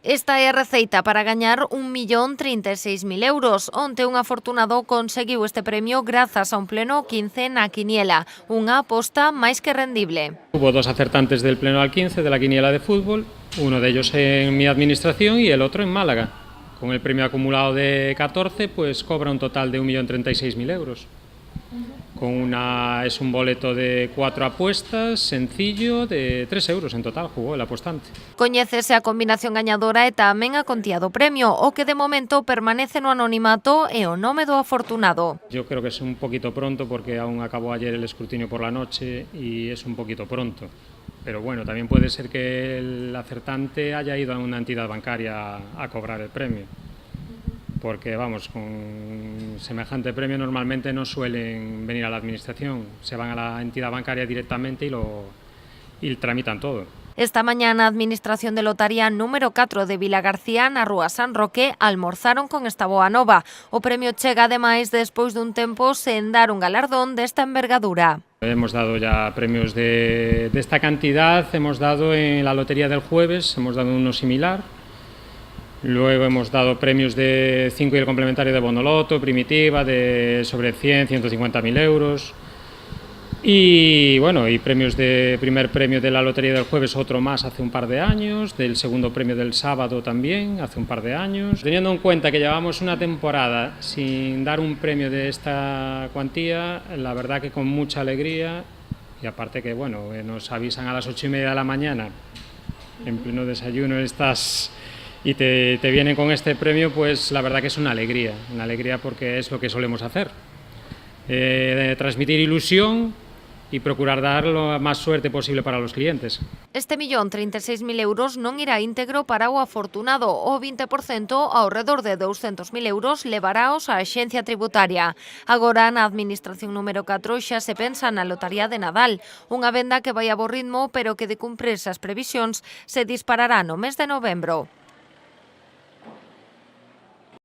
Esta é a receita para gañar 1.036.000 euros. Onte un afortunado conseguiu este premio grazas a un pleno 15 na quiniela, unha aposta máis que rendible. Hubo dos acertantes del pleno al 15 de la quiniela de fútbol, uno de ellos en mi administración y el otro en Málaga. Con el premio acumulado de 14, pues cobra un total de 1.036.000 euros. Es un boleto de 4 apuestas, sencillo, de 3 euros en total, jugó el apostante. Coñécese a combinación gañadora e tamén a contía do premio, o que de momento permanece no anonimato e o nome do afortunado. Yo creo que es un poquito pronto porque aún acabó ayer el escrutinio por la noche y es un poquito pronto. Pero bueno, también puede ser que el acertante haya ido a una entidad bancaria a cobrar el premio. Porque vamos, con semejante premio normalmente no suelen venir a la administración, se van a la entidad bancaria directamente y tramitan todo. Esta mañá na Administración de Lotaría número 4 de Vilagarcía, na Rúa San Roque, almorzaron con esta boa nova. O premio chega ademais despois dun tempo sen dar un galardón desta envergadura. Hemos dado ya premios de esta cantidad, hemos dado en la lotería del jueves, hemos dado uno similar. Luego hemos dado premios de 5 y el complementario de Bonoloto, Primitiva, de sobre 100, 150.000 euros. Y bueno, y premios de primer premio de la lotería del jueves, otro más hace un par de años, del segundo premio del sábado también, hace un par de años. Teniendo en cuenta que llevamos una temporada sin dar un premio de esta cuantía, la verdad que con mucha alegría, y aparte que bueno, nos avisan a las 8:30 de la mañana, en pleno desayuno y te vienen con este premio, pues la verdad que es una alegría porque es lo que solemos hacer, transmitir ilusión y procurar dar lo más suerte posible para los clientes. Este 1.036.000 euros non irá íntegro para o afortunado, o 20%, ao redor de 200.000 euros, levaráos á Axencia Tributaria. Agora, na Administración número 4 xa se pensa na Lotaría de Nadal, unha venda que vai a bo ritmo, pero que de cumprirse as previsións se disparará no mes de novembro.